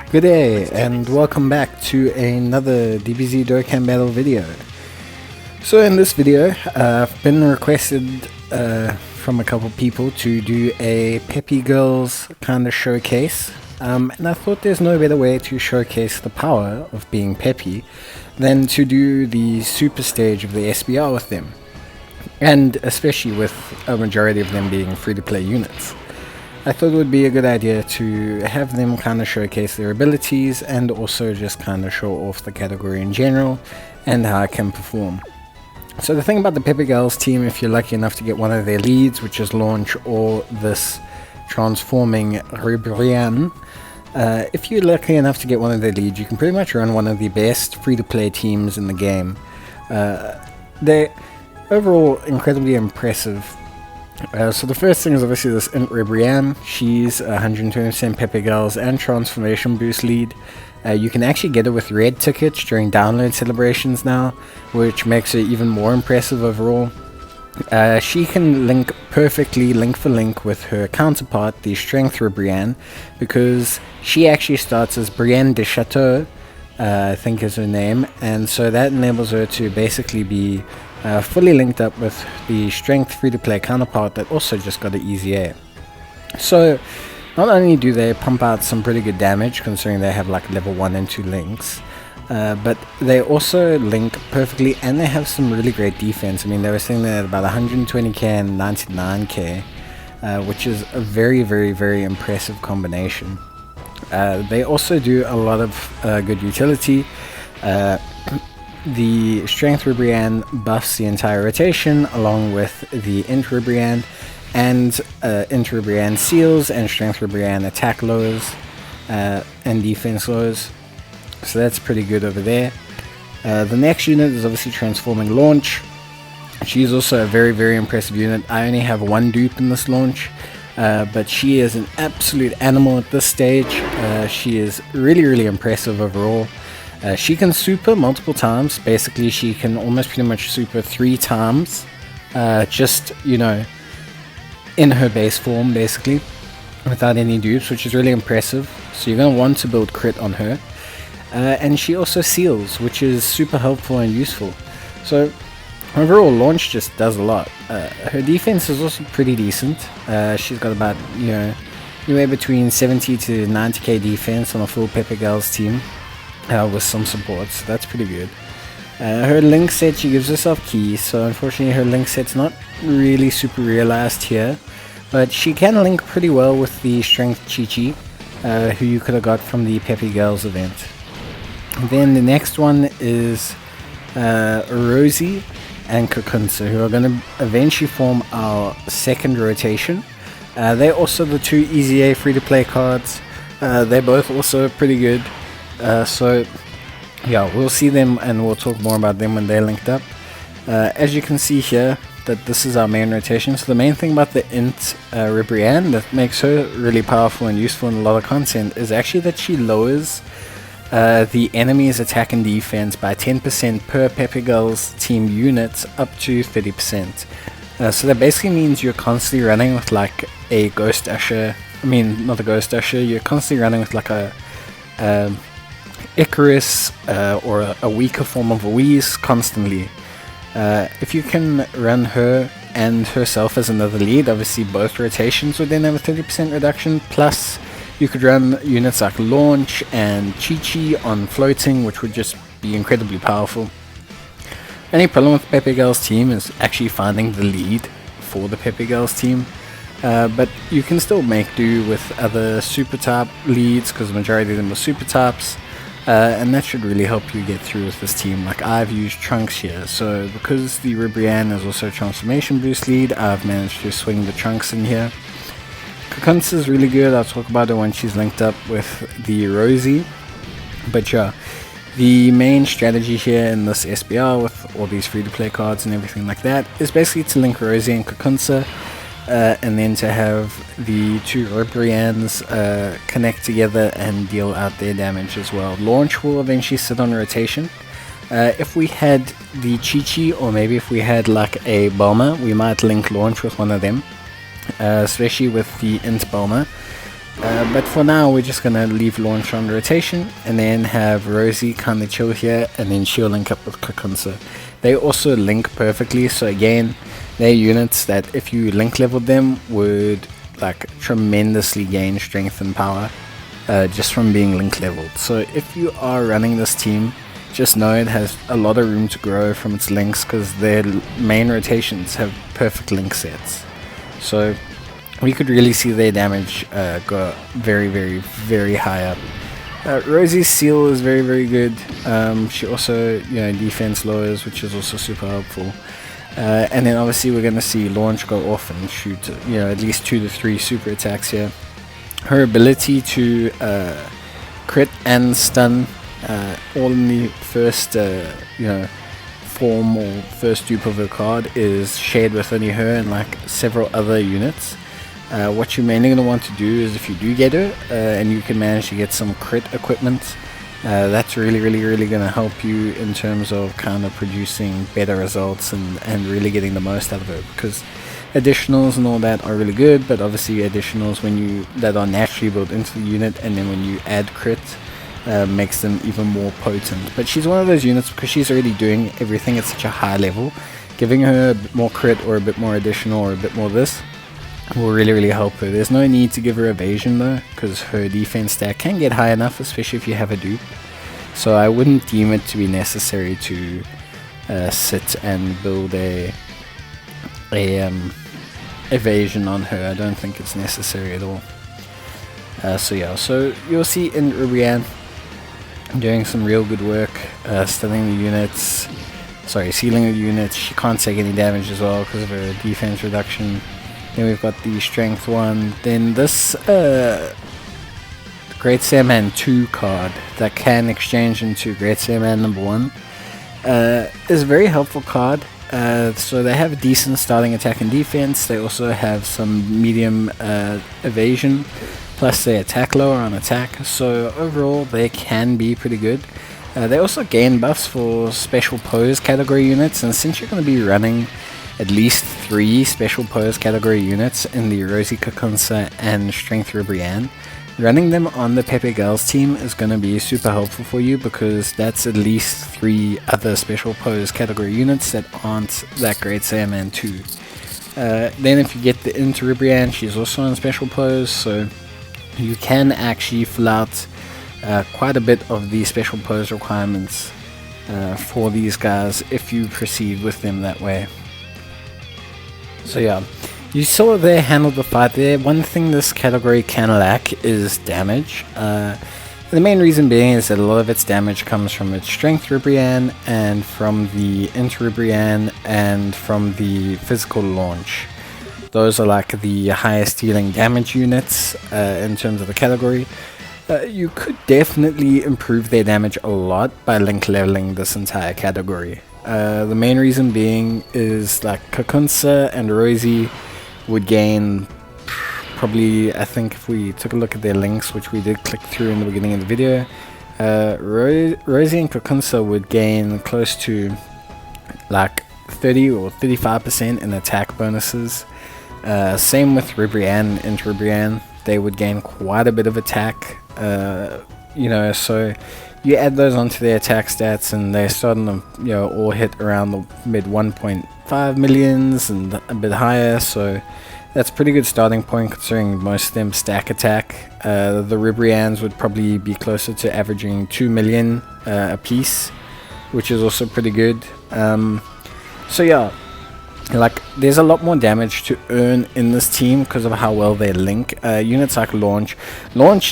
Good day and welcome back to another DBZ Dokkan Battle video. So in this video, I've been requested from a couple people to do a Peppy Girls kind of showcase. And I thought there's no better way to showcase the power of being Peppy than to do the super stage of the SBR with them. And especially with a majority of them being free-to-play units. I thought it would be a good idea to have them kind of showcase their abilities and also just kind of show off the category in general and how I can perform. So the thing about the Peppy Girls team, if you're lucky enough to get one of their leads, which is Launch or this transforming Ribrian, if you're lucky enough to get one of their leads, you can pretty much run one of the best free-to-play teams in the game. They're overall incredibly impressive. So the first thing is obviously this Ribrian. She's 120% Peppy Girls and Transformation Boost lead. You can actually get her with red tickets during download celebrations now, which makes her even more impressive overall. She can link perfectly, link for link, with her counterpart, the Strength Ribrian, because she actually starts as Brienne de Chateau, I think is her name, and so that enables her to basically be fully linked up with the Strength free-to-play counterpart that also just got an easy A. So not only do they pump out some pretty good damage, considering they have like level 1 and 2 links, but they also link perfectly and they have some really great defense. I mean, they were saying that at about 120k and 99k, which is a very, very, very impressive combination. They also do a lot of good utility. The Strength Ribrian buffs the entire rotation along with the Int Ribrian, and Int Ribrian seals and Strength Ribrian attack lows and defense lows, so that's pretty good over there. The next unit is obviously Transforming Launch. She's also a very, very impressive unit. I only have one dupe in this launch, but she is an absolute animal at this stage. She is really, really impressive overall. She can super multiple times. Basically, she can almost pretty much super 3 times, just, you know, in her base form, basically, without any dupes, which is really impressive. So you're going to want to build crit on her. And she also seals, which is super helpful and useful. So overall, Launch just does a lot. Her defense is also pretty decent. She's got about, you know, anywhere between 70 to 90k defense on a full Peppy Girls team. With some support, so that's pretty good. Her link set, she gives herself keys, so unfortunately her link set's not really super realized here, but she can link pretty well with the Strength Chi-Chi, who you could have got from the Peppy Girls event. Then the next one is Rosie and Kakunsa, who are going to eventually form our second rotation. They're also the 2 Easy A free-to-play cards. They're both also pretty good. So yeah, we'll see them and we'll talk more about them when they're linked up. As you can see here, that this is our main rotation. So the main thing about the Int Ribrian that makes her really powerful and useful in a lot of content is actually that she lowers the enemy's attack and defense by 10% per Peppy Girls team units up to 30%. So that basically means you're constantly running with like a Ghost Usher. I mean, not a Ghost Usher, you're constantly running with like a Icarus or a weaker form of Louise constantly. If you can run her and herself as another lead, obviously both rotations would then have a 30% reduction, plus you could run units like Launch and Chi-Chi on floating, which would just be incredibly powerful. Any problem with the Peppy Girls team is actually finding the lead for the Peppy Girls team. But you can still make do with other super type leads, because the majority of them are super types, and that should really help you get through with this team. Like, I've used Trunks here, so because the Ribrian is also a Transformation Boost lead, I've managed to swing the Trunks in here. Kakunsa is really good. I'll talk about her when she's linked up with the Rosie. But yeah, the main strategy here in this SBR with all these free-to-play cards and everything like that is basically to link Rosie and Kakunsa, and then to have the 2 Ribrians connect together and deal out their damage as well. Launch will eventually sit on rotation. If we had the Chi-Chi, or maybe if we had like a Bulma, we might link Launch with one of them, especially with the Int Bulma. But for now, we're just gonna leave launch on rotation and then have Rosie kind of chill here, and then she'll link up with Kakunsa. They also link perfectly, so again, they're units that if you link leveled them would like tremendously gain strength and power just from being link leveled. So if you are running this team, just know it has a lot of room to grow from its links, because their main rotations have perfect link sets. So we could really see their damage go very, very, very high up. Rosie's seal is very, very good. She also, defense lowers, which is also super helpful. And then obviously we're going to see launch go off and shoot, at least 2 to 3 super attacks here. Her ability to crit and stun all in the first, form or first dupe of her card is shared with only her and like several other units. What you're mainly going to want to do is, if you do get her and you can manage to get some crit equipment, that's really, really, really going to help you in terms of kind of producing better results and really getting the most out of it, because additionals and all that are really good, but obviously additionals that are naturally built into the unit, and then when you add crit, makes them even more potent. But she's one of those units, because she's already doing everything at such a high level, giving her a bit more crit or a bit more additional or a bit more this will really, really help her. There's no need to give her evasion though, because her defense stack can get high enough, especially if you have a dupe. So I wouldn't deem it to be necessary to sit and build a evasion on her. I don't think it's necessary at all. So you'll see in Rubrian doing some real good work, stunning the units, sealing the units. She can't take any damage as well because of her defense reduction. Then we've got the strength one. Then this Great Saiyaman 2 card that can exchange into Great Saiyaman number 1 is a very helpful card. So they have a decent starting attack and defense. They also have some medium evasion, plus they attack lower on attack. So overall they can be pretty good. They also gain buffs for special pose category units, and since you're going to be running at least 3 special pose category units in the Rosie Kakunsa and Strength Rubrian, running them on the Peppy Girls team is going to be super helpful for you, because that's at least 3 other special pose category units that aren't that Great Saiyaman 2. Then if you get the Rubrian, she's also on special pose, so you can actually fill out quite a bit of the special pose requirements for these guys if you proceed with them that way. So yeah, you saw they handled the fight there. One thing this category can lack is damage. The main reason being is that a lot of its damage comes from its Strength Rubrian and from the Rubrian and from the physical launch. Those are like the highest dealing damage units in terms of the category. You could definitely improve their damage a lot by link leveling this entire category. The main reason being is like Kakunsa and Rosie would gain probably, I think if we took a look at their links, which we did click through in the beginning of the video, Rosie and Kakunsa would gain close to like 30 or 35% in attack bonuses. Same with Rubrian and Rubrian, they would gain quite a bit of attack, so you add those onto their attack stats and they're starting to all hit around the mid 1.5 millions and a bit higher, so that's a pretty good starting point considering most of them stack attack. The Rubrians would probably be closer to averaging 2 million a piece, which is also pretty good. So yeah, like there's a lot more damage to earn in this team because of how well they link. Units like Launch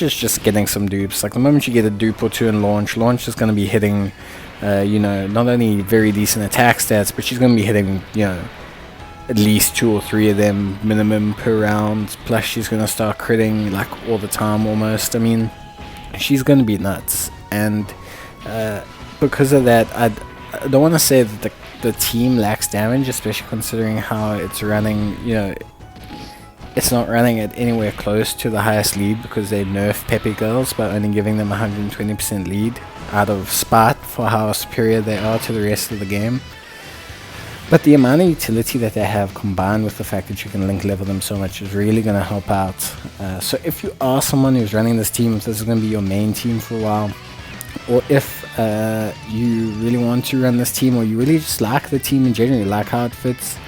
is just getting some dupes. Like the moment you get a dupe or 2 in Launch is going to be hitting not only very decent attack stats, but she's going to be hitting at least 2 or 3 of them minimum per round, plus she's going to start critting like all the time almost. I mean, she's going to be nuts, and because of that, I don't want to say that the team lacks damage, especially considering how it's running. It's not running at anywhere close to the highest lead because they nerf Peppy Girls by only giving them 120% lead out of spite for how superior they are to the rest of the game. But the amount of utility that they have, combined with the fact that you can link level them so much, is really going to help out. So if you are someone who's running this team, if this is going to be your main team for a while, or if you really want to run this team, or you really just like the team in general, like how it fits,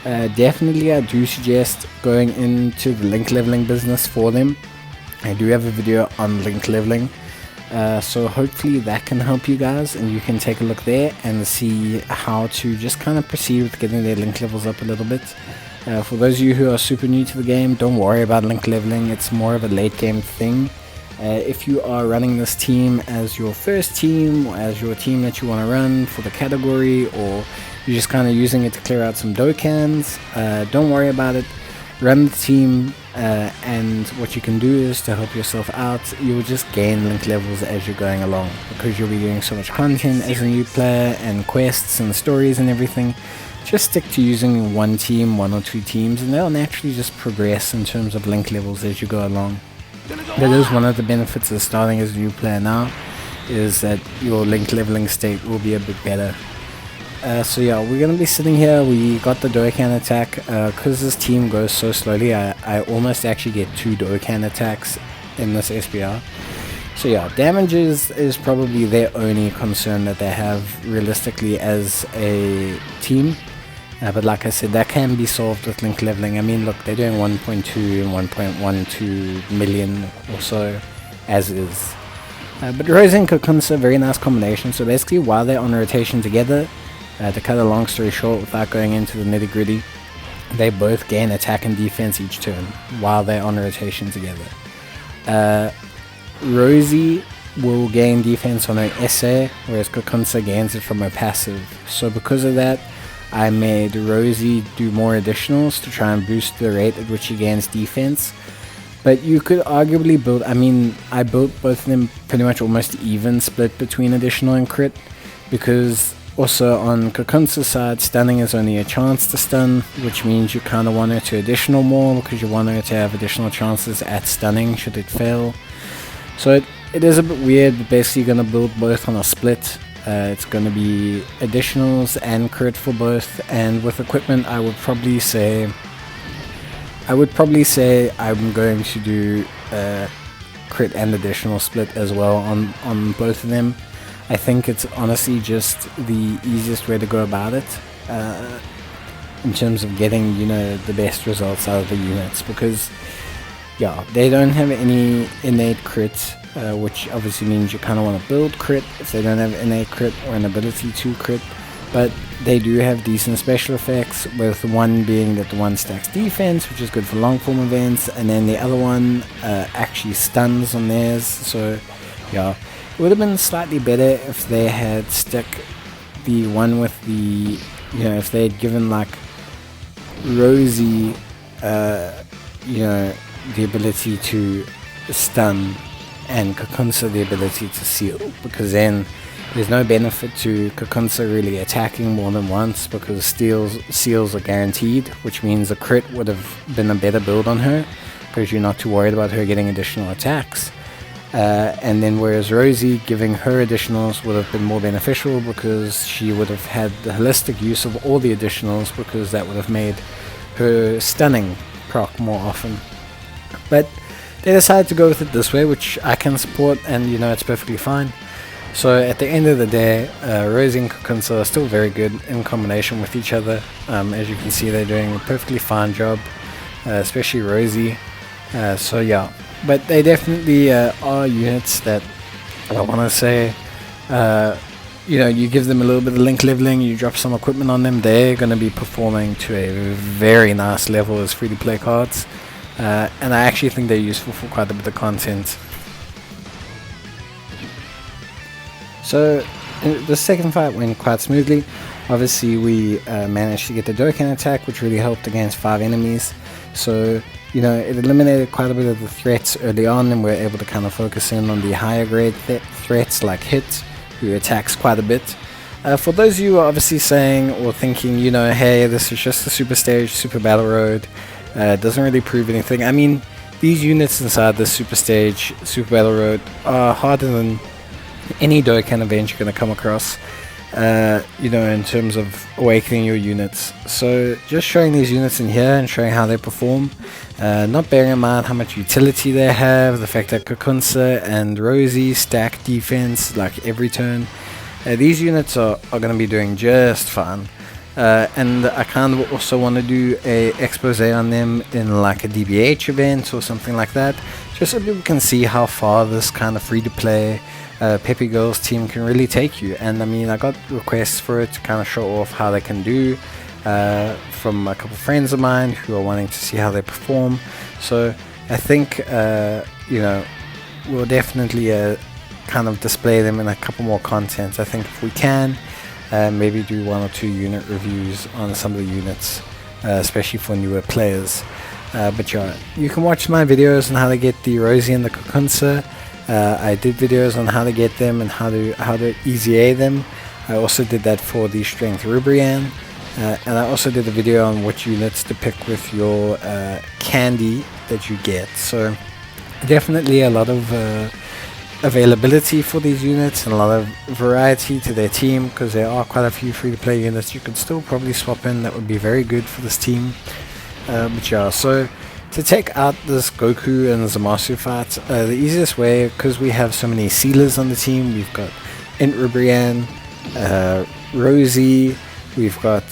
definitely I do suggest going into the link leveling business for them. I do have a video on link leveling, so hopefully that can help you guys, and you can take a look there and see how to just kind of proceed with getting their link levels up a little bit. For those of you who are super new to the game, don't worry about link leveling, it's more of a late game thing. If you are running this team as your first team, or as your team that you want to run for the category, or you're just kind of using it to clear out some Dokkans, don't worry about it. Run the team, and what you can do is, to help yourself out, you'll just gain link levels as you're going along, because you'll be doing so much content as a new player, and quests and stories and everything. Just stick to using one team, one or two teams, and they'll naturally just progress in terms of link levels as you go along. That is one of the benefits of starting as a new player now, is that your link leveling state will be a bit better. So yeah, we're going to be sitting here. We got the Dokkan attack. Because this team goes so slowly, I almost actually get 2 Dokkan attacks in this SBR. So yeah, damage is probably their only concern that they have realistically as a team. But like I said, that can be solved with link leveling. I mean, look, they're doing 1.2 and 1.12 million or so as is. But Rose and Kokunsa, very nice combination. So basically, while they're on rotation together, to cut a long story short without going into the nitty gritty, they both gain attack and defense each turn while they're on rotation together. Rosie will gain defense on her essay, whereas Kokunsa gains it from her passive. So because of that, I made Rosie do more additionals to try and boost the rate at which she gains defense. But you could arguably build, I mean, I built both of them pretty much almost even split between additional and crit, because also on Kokunsa's side, stunning is only a chance to stun, which means you kind of want her to additional more, because you want her to have additional chances at stunning should it fail. So it is a bit weird, but basically you're going to build both on a split. It's going to be additionals and crit for both, and with equipment I would probably say I'm going to do crit and additional split as well on both of them. I think it's honestly just the easiest way to go about it in terms of getting, you know, the best results out of the units, because yeah, they don't have any innate crit, which obviously means you kind of want to build crit if they don't have innate crit or an ability to crit. But they do have decent special effects, with one being that the one stacks defense, which is good for long form events, and then the other one actually stuns on theirs. So yeah, it would have been slightly better if they had stuck the one with the, you know, if they had given like Rosie, you know, the ability to stun, and Kokunsa the ability to seal, because then there's no benefit to Kokunsa really attacking more than once, because seals are guaranteed, which means a crit would have been a better build on her, because you're not too worried about her getting additional attacks. And then whereas Rosie, giving her additionals would have been more beneficial, because she would have had the holistic use of all the additionals, because that would have made her stunning proc more often. But they decided to go with it this way, which I can support, and you know, it's perfectly fine. So at the end of the day, Rosie and Kokunsa are still very good in combination with each other. As you can see, they're doing a perfectly fine job, especially Rosie. So yeah, but they definitely are units that I want to say, you know, you give them a little bit of link leveling, you drop some equipment on them, they're going to be performing to a very nice level as free-to-play cards. And I actually think they're useful for quite a bit of content. So the second fight went quite smoothly. Obviously we managed to get the Dokkan attack, which really helped against 5 enemies. So, you know, it eliminated quite a bit of the threats early on, and we're able to kind of focus in on the higher grade threats like Hit, who attacks quite a bit. For those of you who are obviously saying or thinking, you know, hey, this is just a super stage, super battle road, doesn't really prove anything. I mean, these units inside this super stage, super battle road are harder than any Dokkan event you're going to come across. in terms of awakening your units. So just showing these units in here and showing how they perform, not bearing in mind how much utility they have, the fact that Kakunsa and Rosie stack defense like every turn. These units are going to be doing just fine. And I kind of also want to do a expose on them in like a DBH event or something like that, just so people can see how far this kind of free-to-play Peppy Girls team can really take you. And I mean, I got requests for it to kind of show off how they can do from a couple friends of mine who are wanting to see how they perform. So I think we'll definitely kind of display them in a couple more contents. I think if we can maybe do 1 or 2 unit reviews on some of the units, especially for newer players. But yeah, you can watch my videos on how to get the Rosie and the Kakunsa. I did videos on how to get them and how to easy A them. I also did that for the Strength Rubrian, and I also did a video on what units to pick with your candy that you get. So definitely a lot of availability for these units and a lot of variety to their team, because there are quite a few free-to-play units you could still probably swap in that would be very good for this team. But yeah, so to take out this Goku and Zamasu fight, the easiest way, because we have so many sealers on the team, we've got Rubrian, Rosie, we've got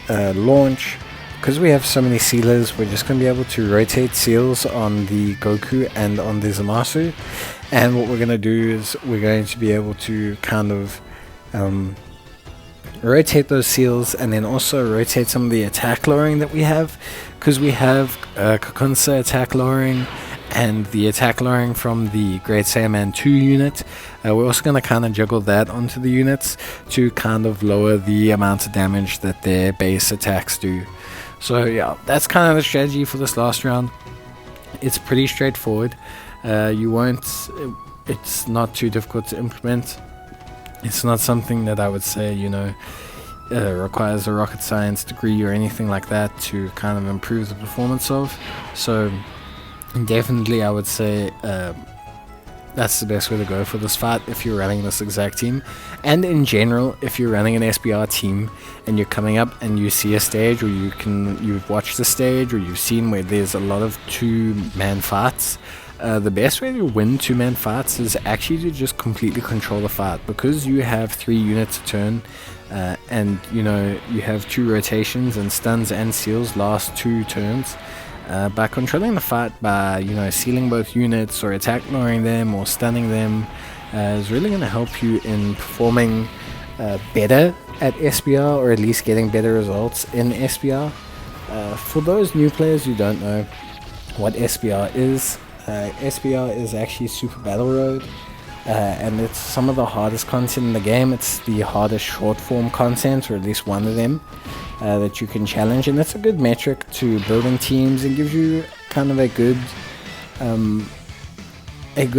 Launch. Because we have so many sealers, we're just going to be able to rotate seals on the Goku and on the Zamasu. And what we're going to do is we're going to be able to kind of rotate those seals, and then also rotate some of the attack lowering that we have, because we have Kakunsa attack lowering and the attack lowering from the Great Saiyaman 2 unit. We're also going to kind of juggle that onto the units to kind of lower the amount of damage that their base attacks do. So yeah, that's kind of the strategy for this last round. It's pretty straightforward. It's not too difficult to implement. It's not something that I would say, requires a rocket science degree or anything like that to kind of improve the performance of. So definitely I would say that's the best way to go for this fight if you're running this exact team. And in general, if you're running an SBR team and you're coming up and you see a stage, or you've watched the stage, or you've seen where there's a lot of 2-man fights, the best way to win 2-man fights is actually to just completely control the fight, because you have 3 units a turn, and you have 2 rotations, and stuns and seals last 2 turns. By controlling the fight by sealing both units, or attack lowering them, or stunning them, is really going to help you in performing better at SBR, or at least getting better results in SBR. For those new players who don't know what SBR is, SBR is actually Super Battle Road, and it's some of the hardest content in the game. It's the hardest short form content, or at least one of them, that you can challenge, and that's a good metric to building teams and gives you kind of a good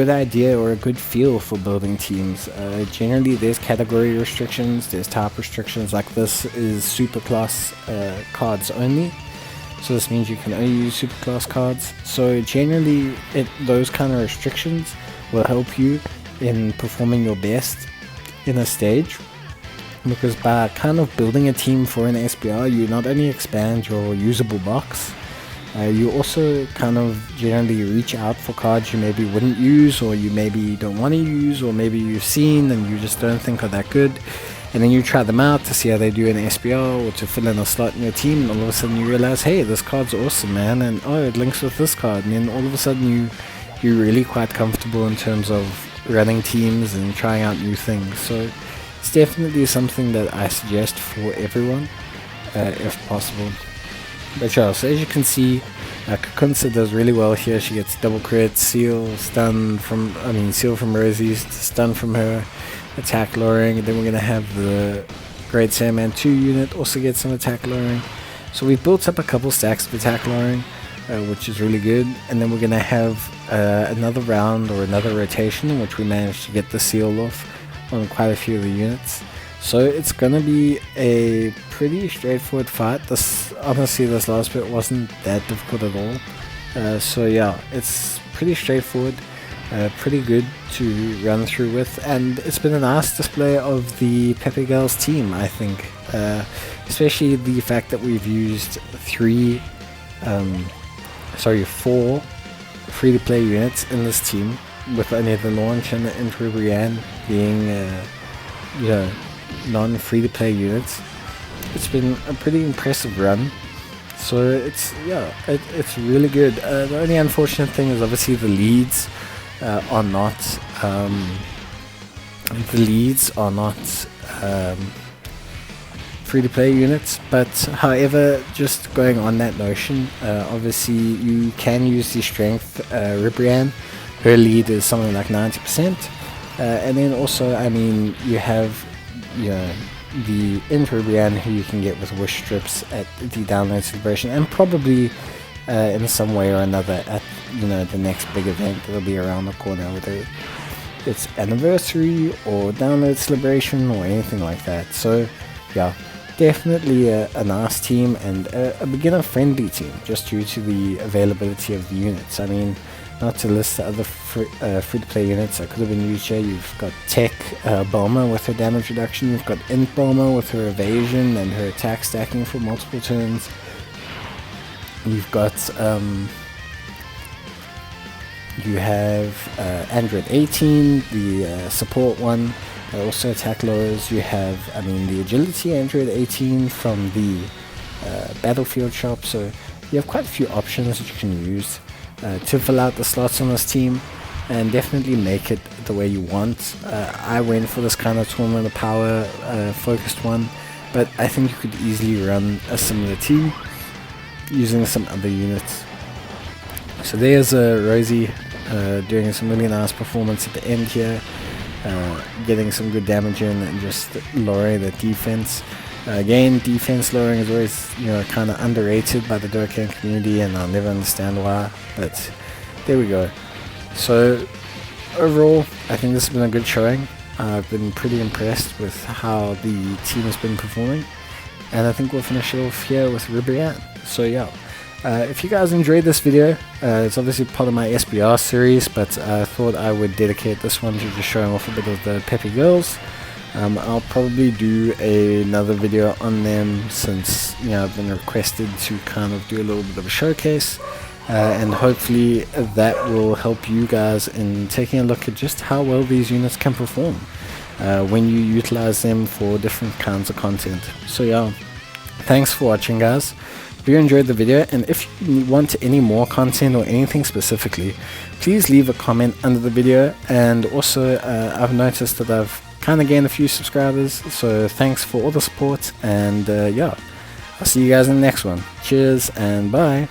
idea or a good feel for building teams. Generally there's category restrictions, there's type restrictions, like this is super class cards only. So this means you can only use super class cards. So generally those kind of restrictions will help you in performing your best in a stage, because by kind of building a team for an SBR, you not only expand your usable box, you also kind of generally reach out for cards you maybe wouldn't use, or you maybe don't want to use, or maybe you've seen and you just don't think are that good, and then you try them out to see how they do in SBR, or to fill in a slot in your team, and all of a sudden you realize, hey, this card's awesome, man, and oh, it links with this card, and then all of a sudden you're really quite comfortable in terms of running teams and trying out new things. So it's definitely something that I suggest for everyone, if possible. But yeah, so as you can see, Kakunsa does really well here. She gets double crit, seal from Rosie, stun from her, attack lowering, and then we're going to have the Great Saiyaman 2 unit also get some attack lowering. So we've built up a couple stacks of attack lowering, which is really good, and then we're going to have another round or another rotation in which we managed to get the seal off on quite a few of the units. So it's gonna be a pretty straightforward fight. Honestly, this last bit wasn't that difficult at all. So yeah, it's pretty straightforward. pretty good to run through with, and it's been a nice display of the Peppy Girls team, I think. Especially the fact that we've used 4 free-to-play units in this team, with only the launch and the intro Brienne being non-free-to-play units. It's been a pretty impressive run, so it's really good. The only unfortunate thing is obviously the leads are not free-to-play units, but however, just going on that notion, obviously you can use the strength Ribrianne. Her lead is something like 90%, and then also, I mean, you have the intro Ribrianne, who you can get with wish strips at the download celebration, and probably in some way or another at the next big event that'll be around the corner, whether it's anniversary or download celebration or anything like that. So yeah, definitely a nice team, and a beginner friendly team, just due to the availability of the units. I mean, not to list the other free-to-play units that could have been used here. You've got Tech Bomber with her damage reduction. You've got Int Bomber with her evasion and her attack stacking for multiple turns. You've got you have Android 18, the support one, also attack lowers. You have, the agility Android 18 from the battlefield shop. So you have quite a few options that you can use to fill out the slots on this team and definitely make it the way you want. I went for this kind of tournament of power focused one, but I think you could easily run a similar team using some other units. So there's Rosie doing some really nice performance at the end here, getting some good damage in and just lowering the defense. Again, defense lowering is always kind of underrated by the Dokkan community, and I'll never understand why, but there we go. So overall, I think this has been a good showing. I've been pretty impressed with how the team has been performing, and I think we'll finish it off here with Ribrianne. So yeah, if you guys enjoyed this video, it's obviously part of my SBR series, but I thought I would dedicate this one to just showing off a bit of the Peppy Girls. I'll probably do another video on them, since I've been requested to kind of do a little bit of a showcase, and hopefully that will help you guys in taking a look at just how well these units can perform when you utilize them for different kinds of content. So yeah, thanks for watching, guys. If you enjoyed the video, and if you want any more content or anything specifically, please leave a comment under the video. And also I've noticed that I've kind of gained a few subscribers, so thanks for all the support, and yeah, I'll see you guys in the next one. Cheers and bye.